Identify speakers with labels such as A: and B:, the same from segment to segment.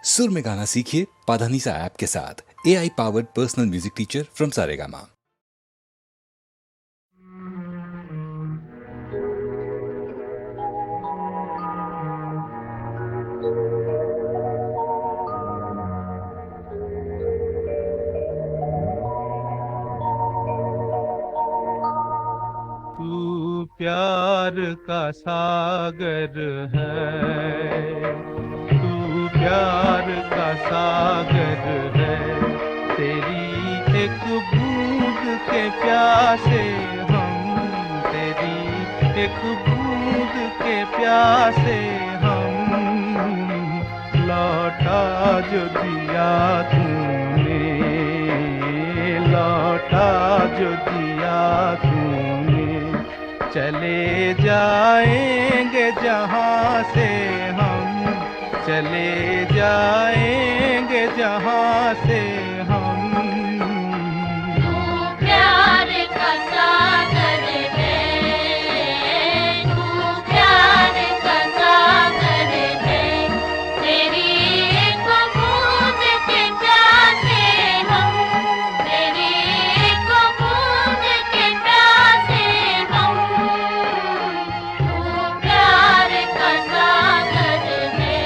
A: सुर में गाना सीखिए पाधानीसा ऐप के साथ। AI powered personal music teacher from Saregama.
B: तू प्यार का सागर है, तू प्यार का सागर है। तेरी एक बूंद के प्यासे हम, तेरी एक बूंद के प्यासे हम। लौटा जो दिया तूने, लौटा जो दिया तूने। चले जाएंगे जहाँ से हम, चले जाएंगे जहाँ से हम।
C: तू प्यार का सागर है, तू प्यार का सागर है। तेरी एक बूंद के प्यासे हम, तेरी एक बूंद के प्यासे हम। तू प्यार का सागर है।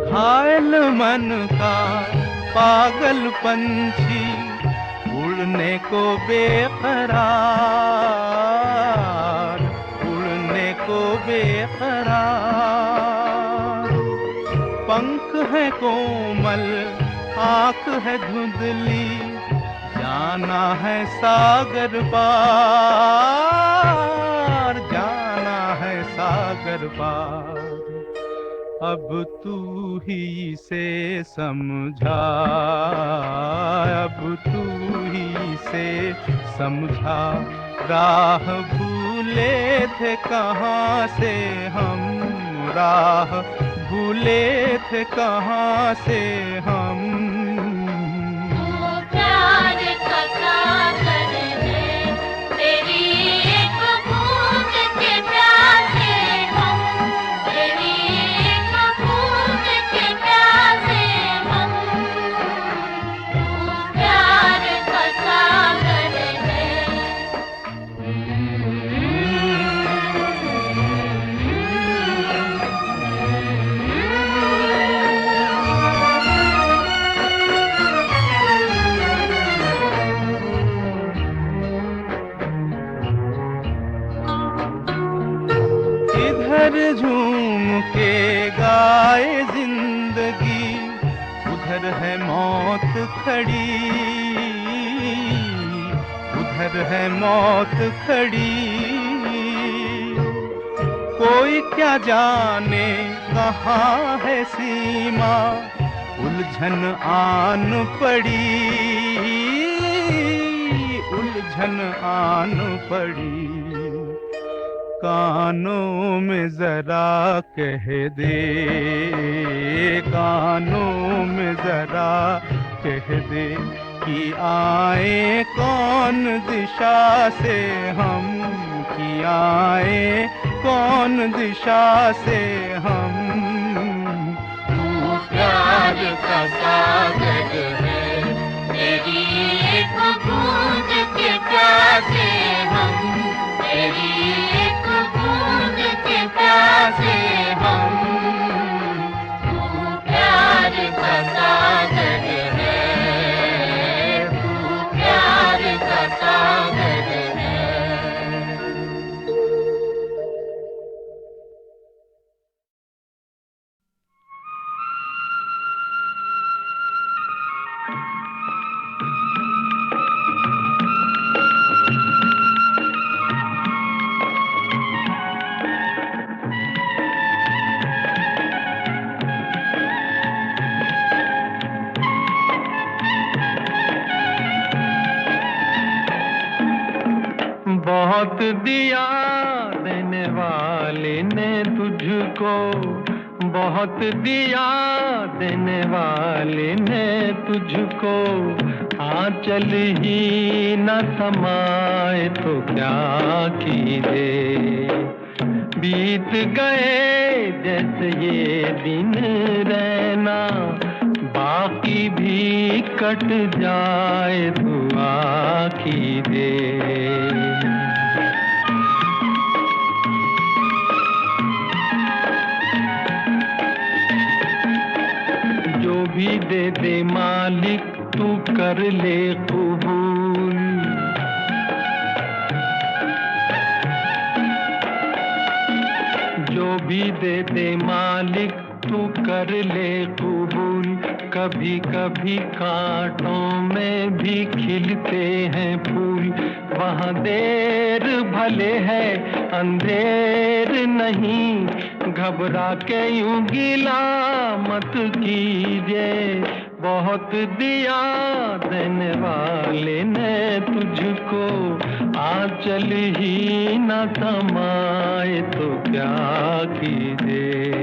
B: घायल मन का पागल पंछी, उड़ने को बेकरार, उड़ने को बेकरार। पंख है कोमल, आँख है धुंधली, जाना है सागर पार, जाना है सागर पार। अब तू ही से समझा, अब तू ही से समझा। राह भूले थे कहाँ से हम, राह भूले थे कहाँ से हम।
C: तू प्यार का सागर है, तेरी एक बूंद के प्यासे हम, तेरी एक बूंद के प्यासे हम। तू प्यार का सागर है।
B: इधर झूम के गाए जिंदगी, उधर है मौत खड़ी, उधर है मौत खड़ी। कोई क्या जाने कहाँ है सीमा, उलझन आन पड़ी, उलझन आन पड़ी। कानों में जरा कह दे, कानों में जरा कह दे कि आए कौन दिशा से हम, कि आए कौन दिशा से हम।
C: तू प्यार का सागर है, तेरी एक बूंद के प्यासे हम, तेरी एक बूंद के प्यासे हम। तू प्यार का सागर है, तू प्यार का सागर है।
B: बहुत दिया देने वाले ने तुझको बहुत दिया, देने वाले ने तुझको आंचल ही न समाए तो क्या कीजिए। बीत गए जैसे ये दिन रहना, बाकी भी कट जाए दुआ कीजिए। जो भी दे दे मालिक तू कर ले कबूल, जो भी दे दे मालिक तू कर ले कबूल। कभी कभी कांटों में भी खिलते हैं फूल, वहाँ देर भले है अंधेर नहीं, घबरा के यूं गिला मत कीजिए। बहुत दिया देने वाले ने तुझको, आंचल ही न समाए तो क्या कीजिए।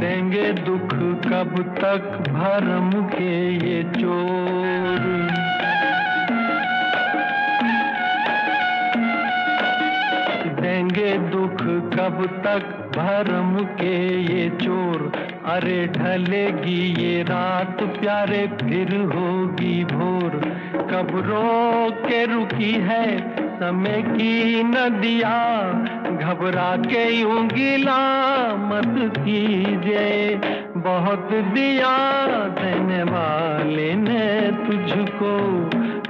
B: देंगे दुख कब तक भरम के ये चोर, देंगे दुख कब तक भरम के ये चोर। अरे ढलेगी ये रात प्यारे फिर होगी भोर, कब रो के रुकी है समय की नदिया, घबरा के यूं गिला मत कीजिए। बहुत दिया देने वाले ने तुझको,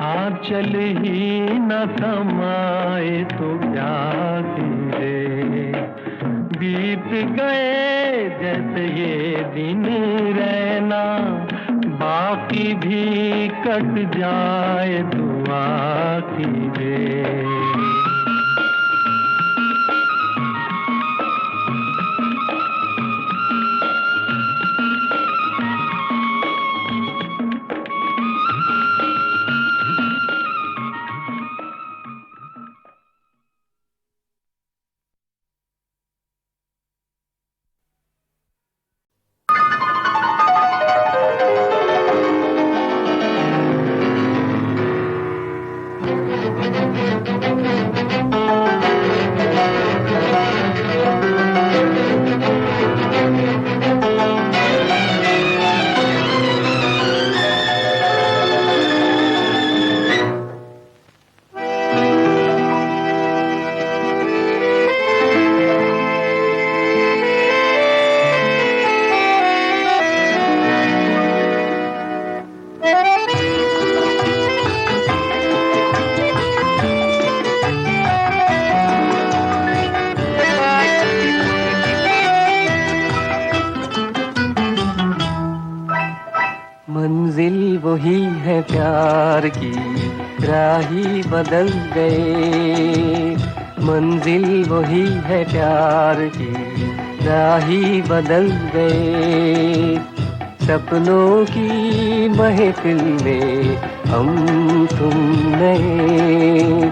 B: आंचल ही न समाए तो क्या कीजिए। बीत गए जैसे ये दिन रहना, बाकी भी कट जाए दुआ कीजिए।
D: मंजिल वही है प्यार की, राही बदल गए। मंजिल वही है प्यार की, राही बदल गए। सपनों की महफिल में हम तुम नए,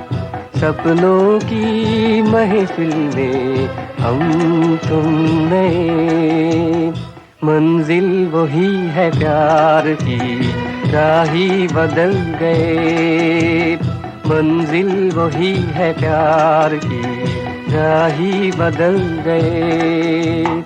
D: सपनों की महफिल में हम तुम नए। मंजिल वही है प्यार की, राही बदल गए। मंजिल वही है प्यार की, राही बदल गए।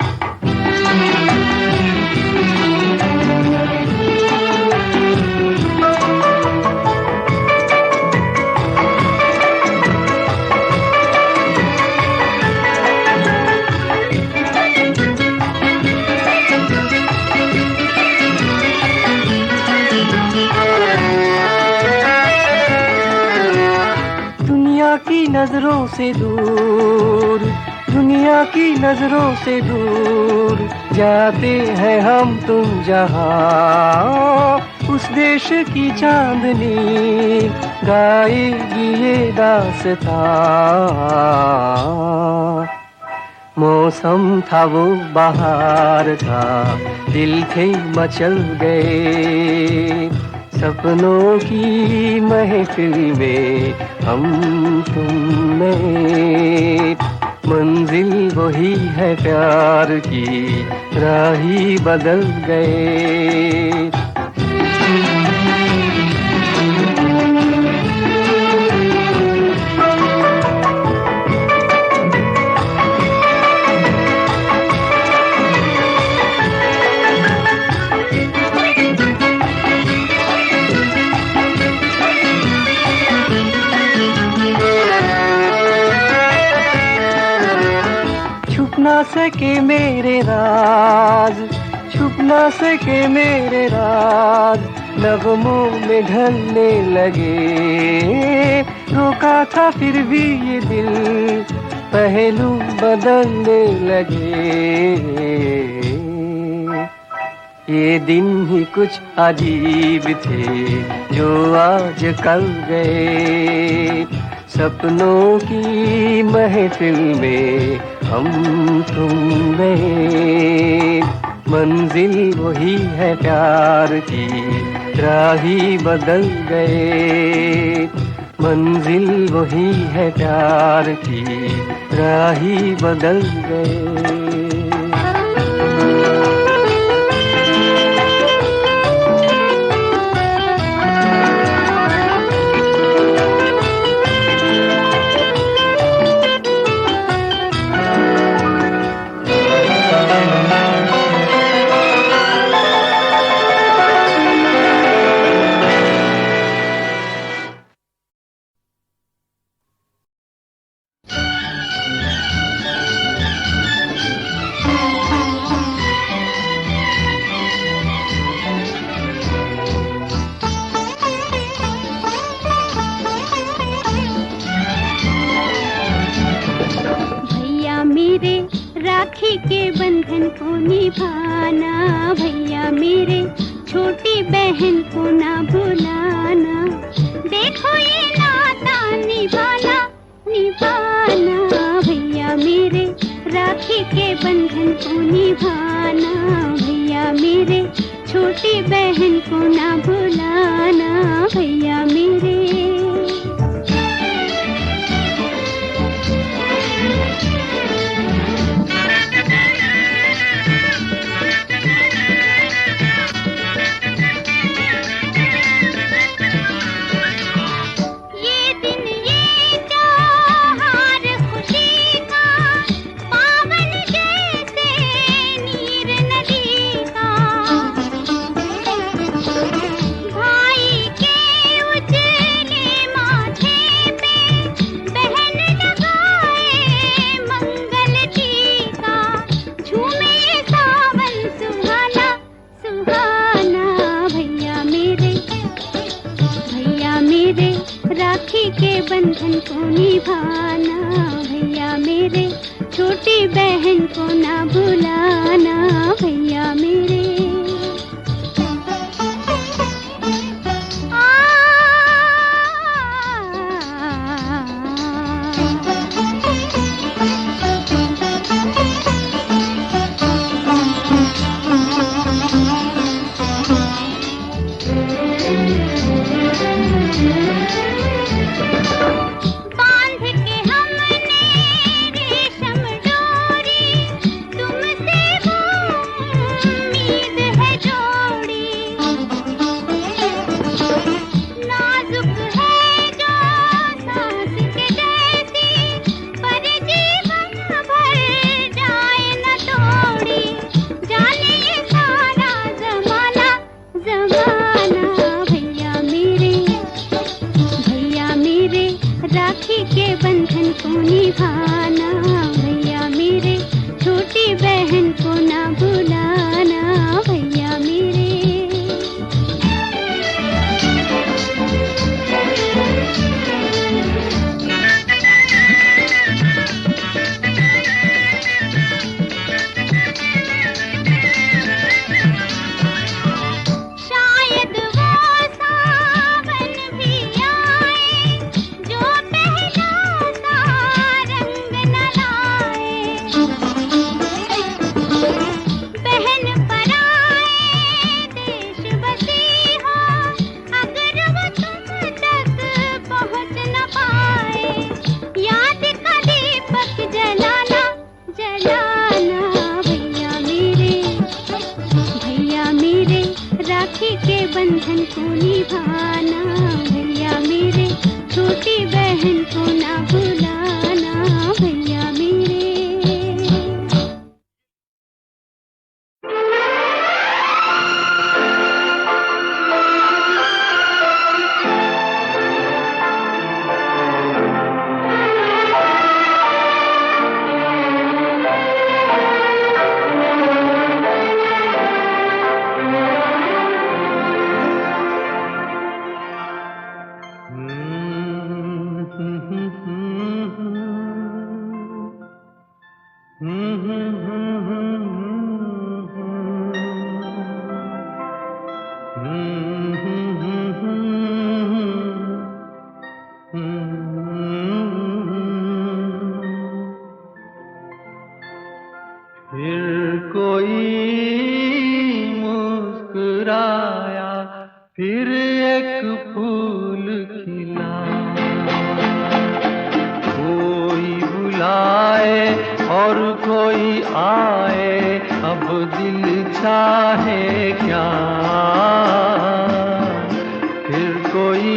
D: की नजरों से दूर, दुनिया की नजरों से दूर जाते हैं हम तुम जहां। उस देश की चांदनी गाएगी ये दास्तां। मौसम था वो बहार का, दिल थे मचल गए, सपनों की महफिल में हम तुम में। मंजिल वही है प्यार की, राही बदल गए। छुप ना सके मेरे राज, छुप ना सके मेरे राज, नगमों में ढलने लगे। रोका था फिर भी ये दिल, पहलू बदलने लगे। ये दिन ही कुछ अजीब थे जो आज कल गए। सपनों की महफिल में हम तुम में। मंजिल वही है प्यार की, राही बदल गए। मंजिल वही है प्यार की, राही बदल गए।
E: राखी के बंधन को निभाना, भैया मेरे छोटी बहन को ना भुलाना। देखो ये नाता निभाना निभाना, भैया मेरे राखी के बंधन को निभाना। भैया मेरे छोटी बहन को ना भुलाना, भैया मेरे। राखी के बंधन को निभाना, भैया मेरे छोटी बहन को ना भुलाना, भैया मेरे। राखी के बंधन को निभाना, भैया मेरे छोटी बहन को ना भुलाना, भैया मेरे। रंग के बंधन को निभाना, भैया मेरे छोटी बहन को ना भुलाना, भैया मेरे।
B: फिर कोई मुस्कुराया, फिर एक फूल खिला, कोई बुलाए और कोई आए, अब दिल चाहे क्या। फिर कोई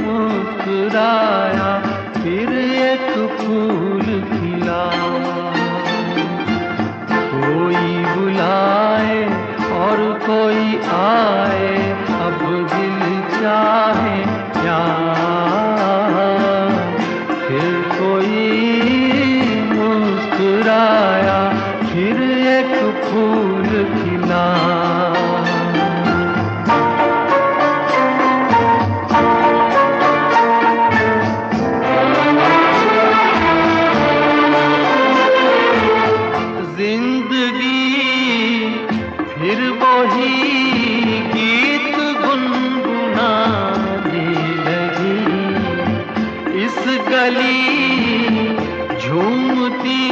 B: मुस्कुराया, फिर एक फूल खिला, कोई बुलाए और कोई आए, अब दिल चाहे क्या। फिर कोई मुस्कुराया, फिर एक फूल खिला। झूमती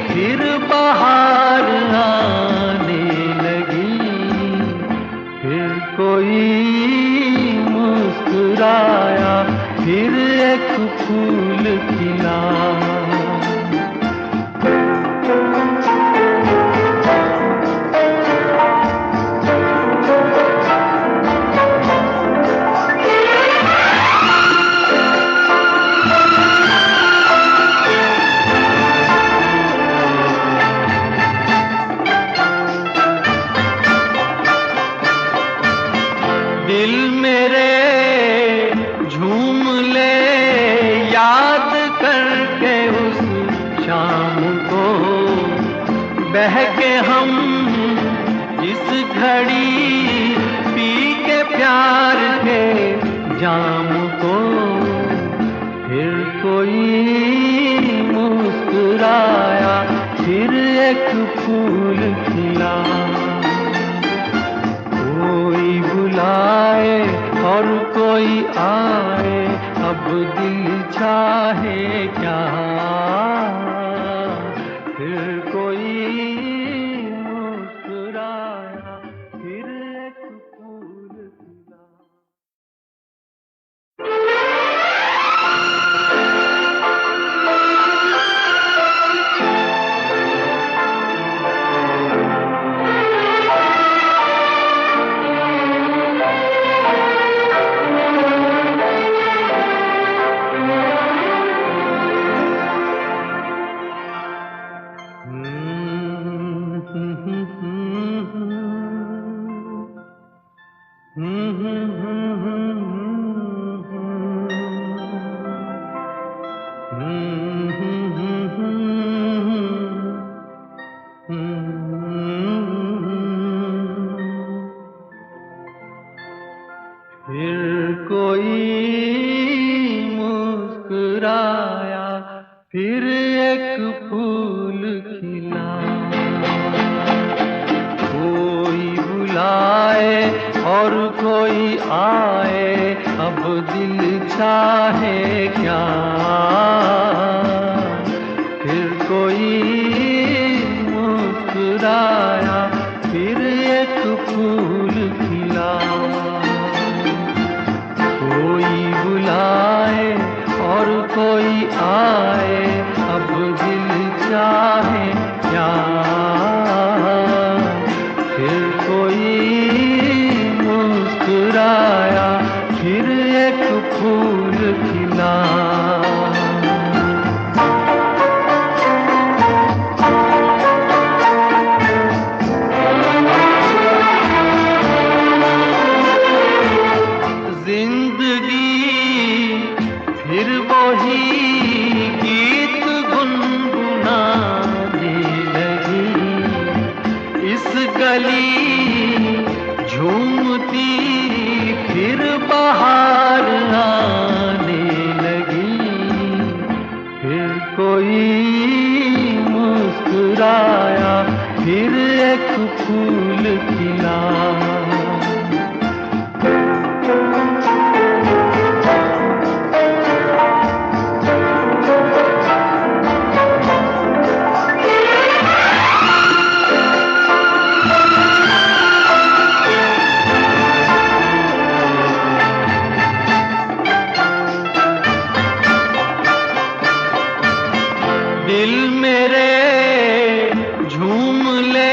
B: फिर बाहर आने लगी, फिर कोई मुस्कुराया, फिर एक फूल खिला। दिल मेरे झूम ले याद करके उस शाम को, बहके हम जिस घड़ी पी के प्यार के जाम को। फिर कोई मुस्कुराया, फिर एक फूल खिला, कोई बुलाए और कोई आए, अब दिल चाहे क्या। फिर कोई मुस्कुराया, फिर एक फूल खिला। फिर कोई मुस्कुराया, फिर एक फूल खिला, कोई बुलाए और कोई आए, अब दिल चाहे क्या। फिर कोई मुस्कुराया, फिर एक फूल खिला, कोई बुलाए और कोई आए, अब दिल चाहे क्या। फिर कोई खिला। दिल मेरे झूम ले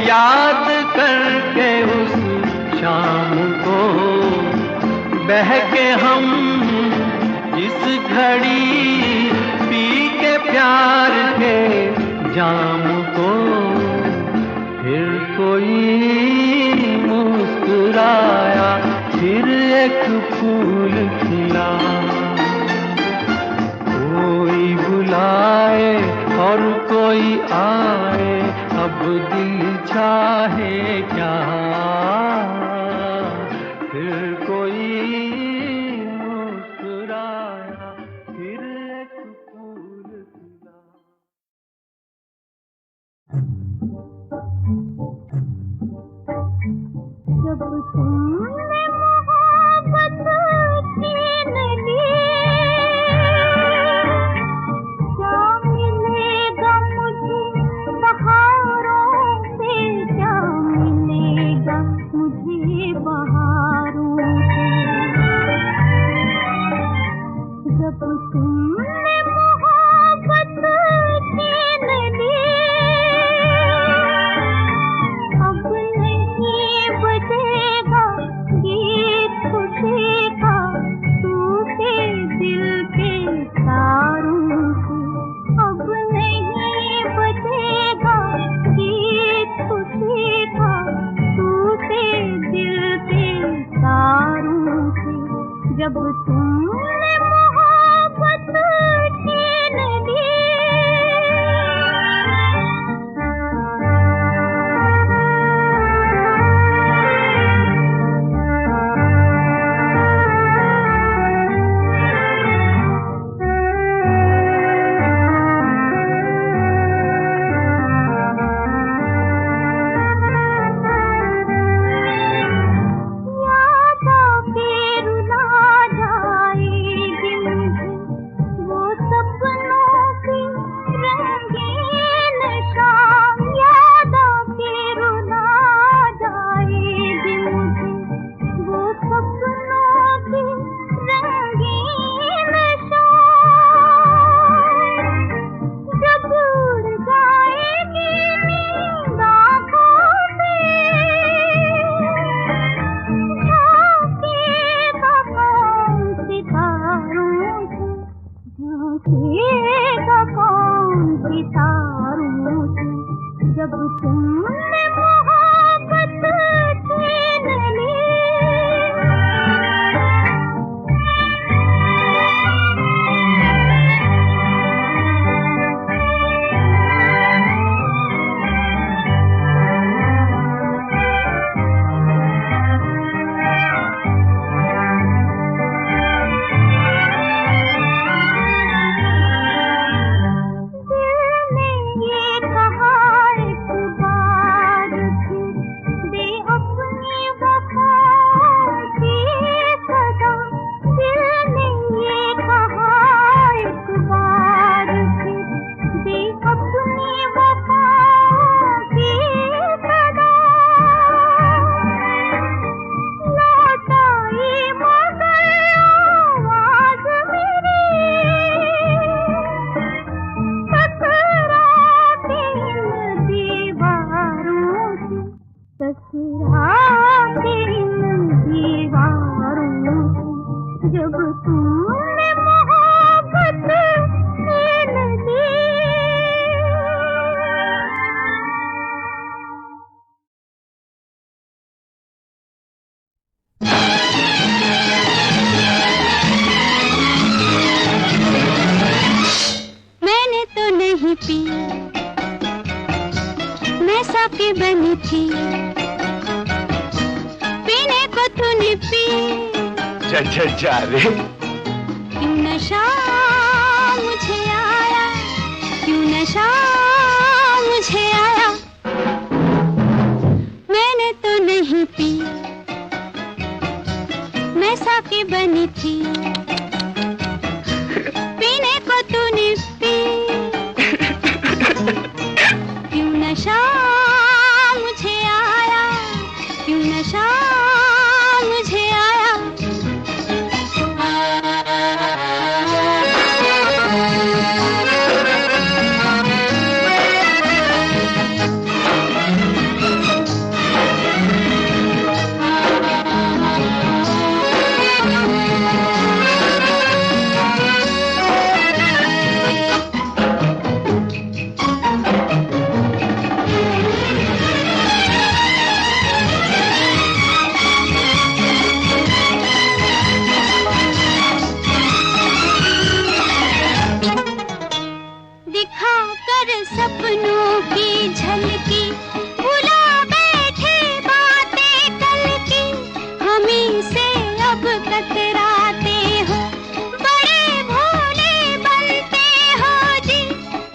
B: याद करके उस शाम को, बहके हम जिस घड़ी पी के प्यार के जाम को। फिर कोई मुस्कुराया, फिर एक फूल खिला। कोई बुलाए और कोई आए, अब दिल चाहे क्या। फिर कोई मुस्कुराया, फिर एक फूल खिला।
E: जब तुमने मोहब्बत छीन ली, क्या मिलेगा मुझे बहारों से, क्या मिलेगा मुझे बहारों से। जब तुमने मोहब्बत छीन ली, अब नहीं बजेगा गीत खुशी का, टूटे दिल के तारों से। अब नहीं बजेगा गीत खुशी का, टूटे दिल के तारों से। जब तुमने मोहब्बत छीन ली। याद आके रुला जाएगी मुझे वो सपनों की रंगीन शाम। याद आके रुला जाएगी मुझे वो सपनों की रंगीन शाम। जब उड़ जाएगी नींद आँखों से, झांकेगा कौन सितारों से, झांकेगा कौन सितारों से। जब तुमने मोहब्बत छीन ली। दिल ने ये कहा एक बार फिर, दे अपनी वफाओं की सदा। दिल ने ये कहा एक बार फिर, दे अपनी वफाओं की सदा। लौट आई मगर आवाज़ मेरी, टकराती इन दीवारों से, टकराती इन दीवारों से। जब तुमने मोहब्बत छीन ली। मैंने तो नहीं पी, मैं साकी बनी थी, पीने को तूने पी।
F: जा रे।
E: क्यों नशा मुझे आया, क्यों नशा मुझे आया। मैंने नहीं पी, मैं साकी बनी थी, पीने को तूने पी, क्यों नशा मुझे आया, क्यों नशा मुझे आया। सपनों की झलकी भुला बैठे बातें कल की, हमी से अब कतराते हो, बड़े भोले बनते हो जी।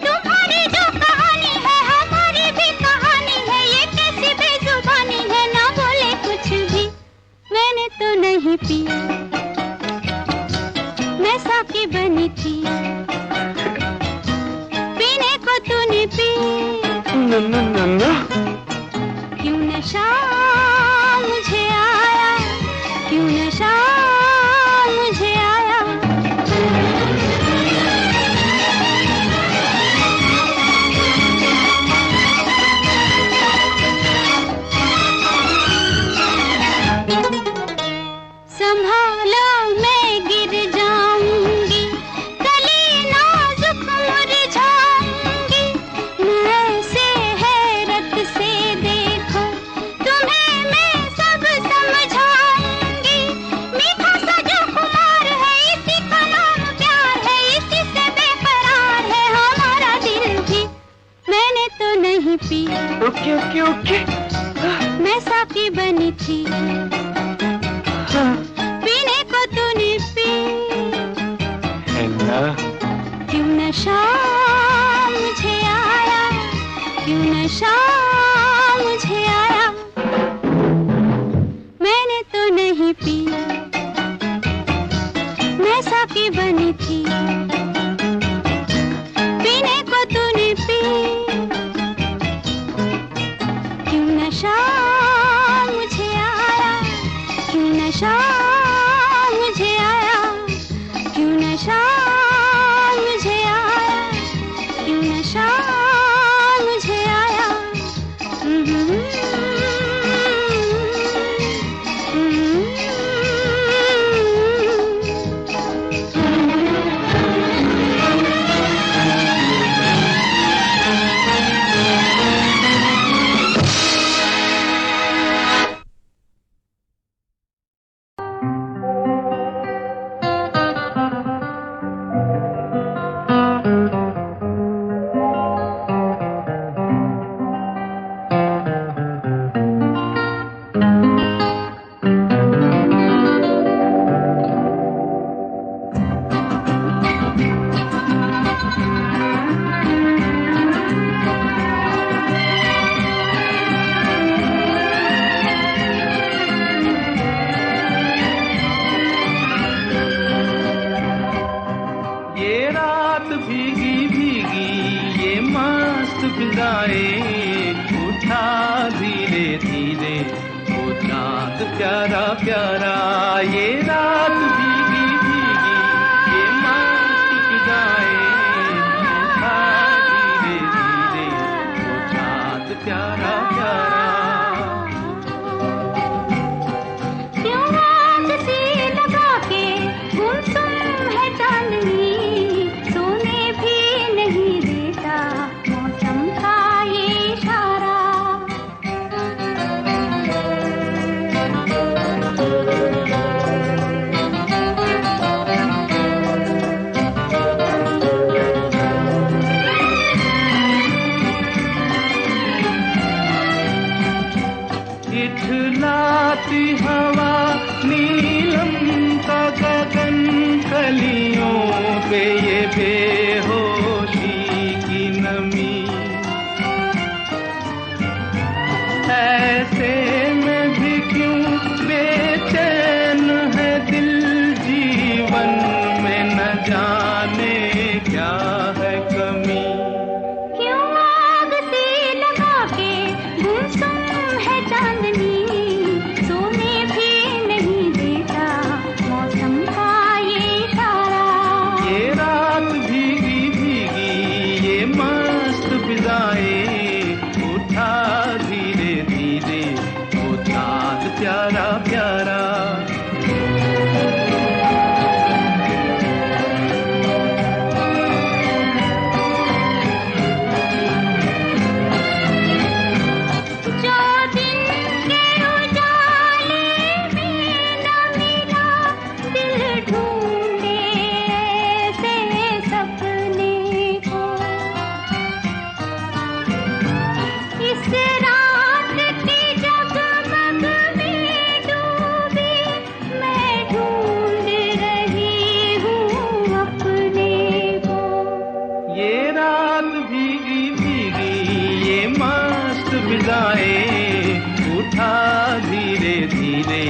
E: तुम्हारी जो कहानी है हमारी भी कहानी है, ये कैसी बेजुबानी है, ना बोले कुछ भी। मैंने तो नहीं पी, मैं साकी बनी थी, तूने पी, क्यों नशा मुझे आया, क्यों नशा मुझे आया। संभालो मैं गिर जाऊंगी, गले नाजुक मुरझाऊंगी, ऐसे हैरत से देखो तुम्हें मैं सब समझाऊंगी। मीठा सा जो खुमार है इसी का नाम प्यार है, इसी से बेकरार है हमारा दिल भी। मैंने तो नहीं पी,
D: ओके ओके ओके,
E: मैं साकी बनी थी, पीने को तूने पी,
D: है ना?
E: क्यों नशा मुझे आया, क्यों नशा मुझे आया। मैंने तो नहीं पी, मैं साकी बनी थी, पीने को तूने पी, क्यों नशा मुझे आया, क्यों नशा मुझे आया, क्यों नशा मुझे आया, क्यों नशा मुझे आया।
B: प्यारा प्यारा ये रात भीगी भीगी, ये मस्त फिजाएं उठा धीरे धीरे, वो चाँद प्यारा प्यारा।
E: क्यों आग सी लगा के गुमसुम है चांदनी, सोने भी नहीं देता मौसम का ये इशारा।
B: इठलाती हवा नीलम का गगन, कलियों पे ये बेहोशी की नमी, ऐसे में
E: चांदनी, सोने भी नहीं देता मौसम का ये इशारा।
B: ये रात भीगी भीगी ये मस्त फिजाएं, उठा धीरे धीरे वो चांद प्यारा प्यारा। उठा धीरे धीरे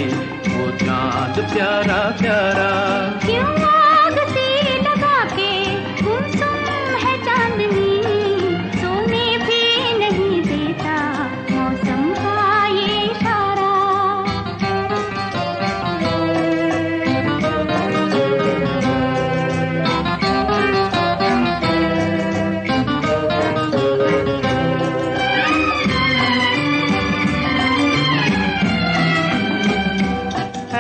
B: वो चांद प्यारा प्यारा।
E: क्यों आग सी लगा के गुमसुम है चांदनी, सोने भी नहीं देता मौसम का ये इशारा।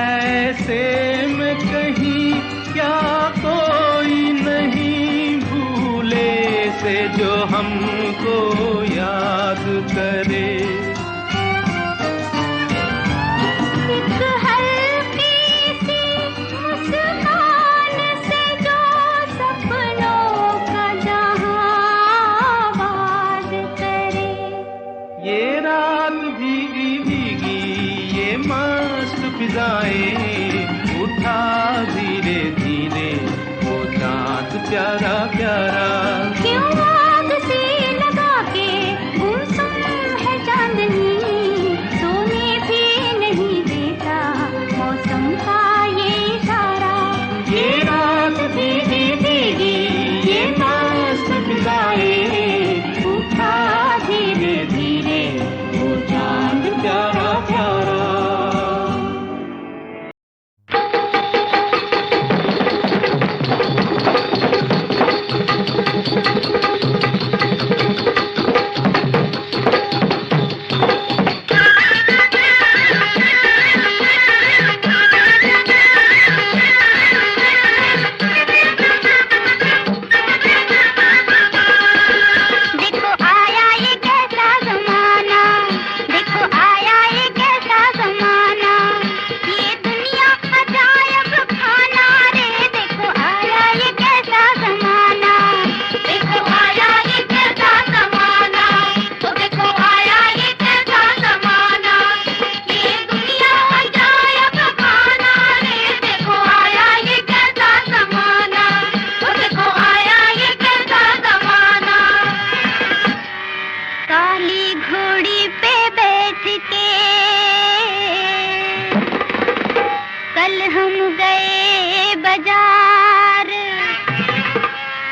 B: ऐसे में कहीं क्या कोई नहीं भूले से जो हमको याद करे।
E: एक हल्की सी मुस्कान से जो सपनों का जहां आबाद करे।
B: ये रात भीगी भीगी ये मस्त फिजाएं, उठा धीरे धीरे वो चांद प्यारा प्यारा।
E: क्यों आग सी लगा के गुमसुम है चांदनी, सोने भी नहीं देता मौसम का ये इशारा।
B: ये रात भीगी भीगी ये मस्त फिजाएं,
E: उठा धीरे धीरे
B: वो चांद प्यारा प्यारा।
E: देखो आया ये कैसा ज़माना, देखो आया ये कैसा ज़माना, ये दुनिया अजायब खाना रे। देखो आया ये कैसा ज़माना, देखो आया ये कैसा ज़माना, तो देखो आया ये कैसा ज़माना, ये दुनिया अजायब खाना रे। देखो आया ये कैसा ज़माना, तो देखो आया ये कैसा ज़माना। काली घोड़ी पे बैठ के कल हम गए बाजार,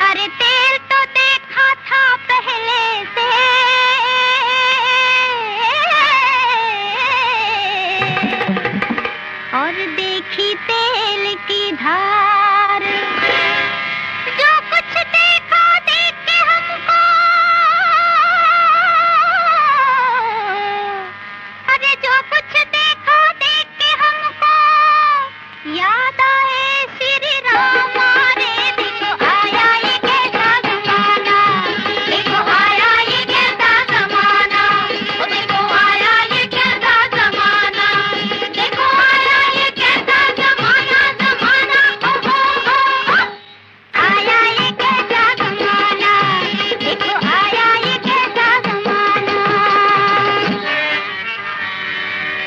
E: अरे तेल तो देखा था पहले से, और देखी तेल की धार। जो कुछ देखा देख के हमको, अरे जो कुछ देखा देख के हमको याद आए श्री राम रे। देखो आया ये कैसा ज़माना, देखो आया ये कैसा ज़माना, ओ देखो आया ये कैसा ज़माना, देखो आया ये कैसा ज़माना, ज़माना ओ आया ये कैसा ज़माना, देखो आया ये कैसा ज़माना।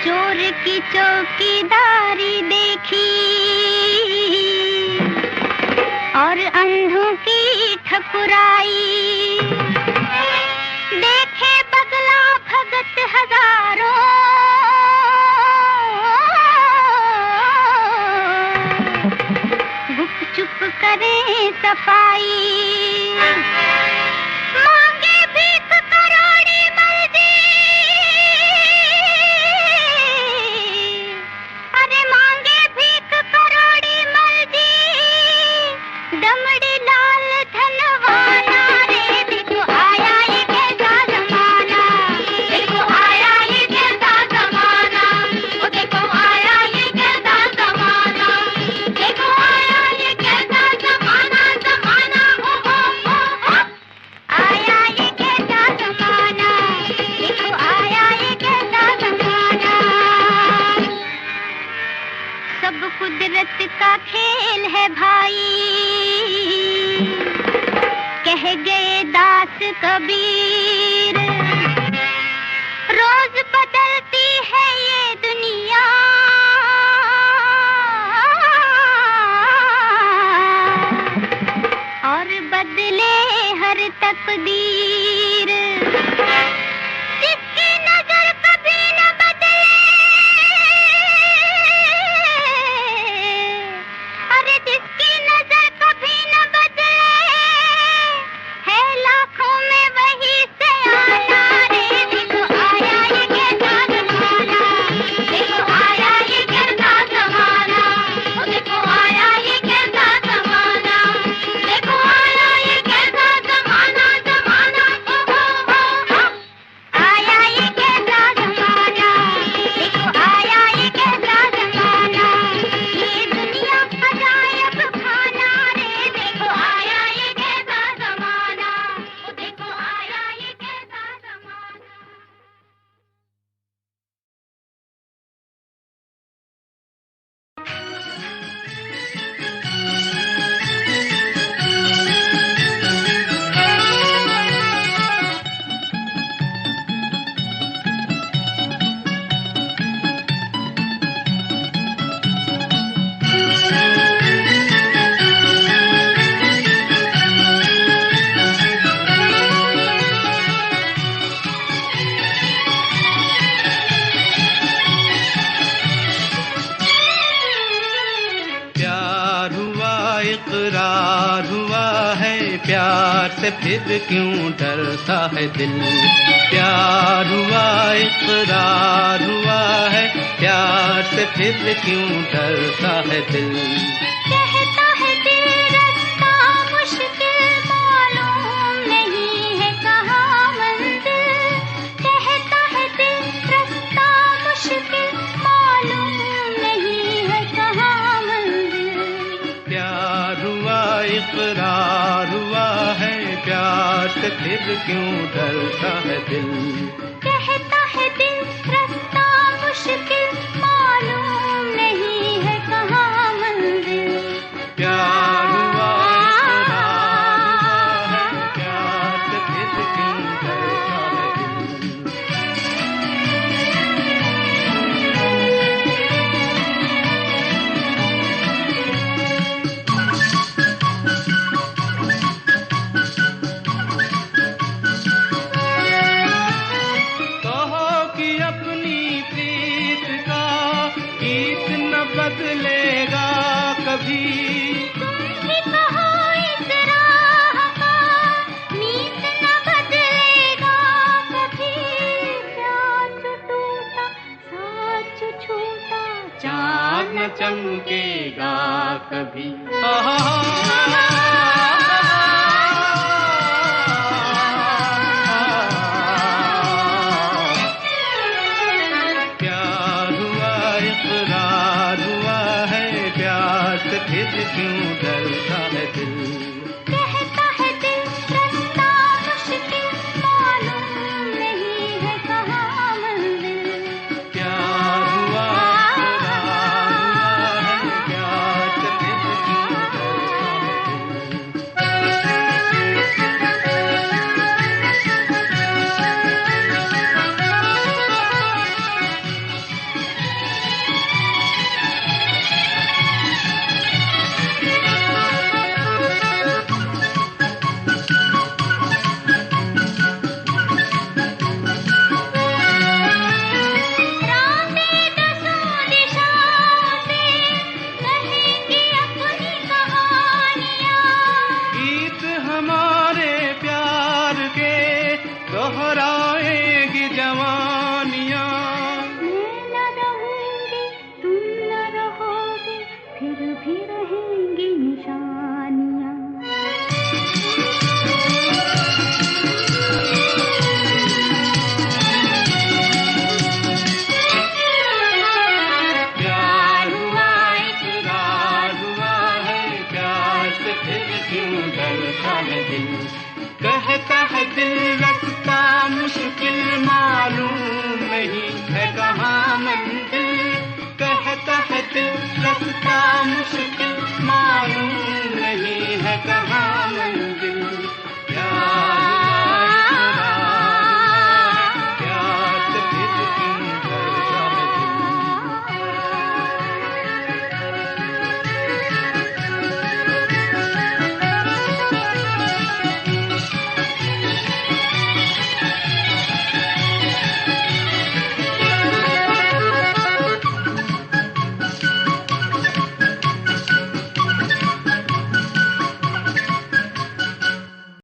E: चोर की चौकीदारी देखी और अंधों की ठकुराई, देखे बगला भगत हजारों, गुपचुप करें सफाई। मांगे भीख करोड़ी मर्जी, कुदरत का खेल है भाई, कह गए दास कबीर। रोज बदलती है ये दुनिया, और बदले हर तकदीर। जिसकी नजर कभी न बदले, अरे जिसकी नजर कभी न बदले, है लाखों में वही से आया रे। देखो आया ये कैसा जमाना, देखो आया ये कैसा जमाना, ओ देखो आया ये कैसा जमाना, देखो आया ये कैसा जमाना, जमाना हो। आया ये कैसा जमाना, देखो आया ये कैसा जमाना, ये दुनिया अजायब खाना रे। देखो आया ये कैसा जमाना, ओ देखो आया ये कैसा जमाना।
B: प्यार हुआ इकरार हुआ है, प्यार से फिर क्यों डरता है दिल। प्यार हुआ इकरार हुआ है, प्यार से फिर क्यों डरता है दिल।
E: कहता है दिल रास्ता मुश्किल, मालूम नहीं है कहाँ मंजिल। कहता है दिल रास्ता मुश्किल, मालूम नहीं है कहाँ मंजिल।
B: प्यार हुआ इकरार हुआ है, प्यार से फिर क्यों डरता है दिल।
E: कहता है दिल रास्ता मुश्किल, मालूम नहीं है कहाँ मंजिल।
B: प्यार हुआ इकरार हुआ है, प्यार से फिर क्यों डरता है दिल। कहो कि अपनी प्रीत का गीत न बदलेगा कभी।
E: भी कहो इस राह का मीत न बदलेगा कभी। प्यार जो टूटा साथ जो छूटा,
B: चाँद न चमकेगा कभी। प्यार हुआ इकरार हुआ है, प्यार से फिर क्यों डरता है दिल।
E: कहता है दिल रास्ता मुश्किल, मालूम नहीं है कहाँ मंजिल।
B: प्यार हुआ इकरार हुआ है, प्यार से फिर क्यों डरता है दिल। मुश्किल मालूम नहीं है कहाँ मंजिल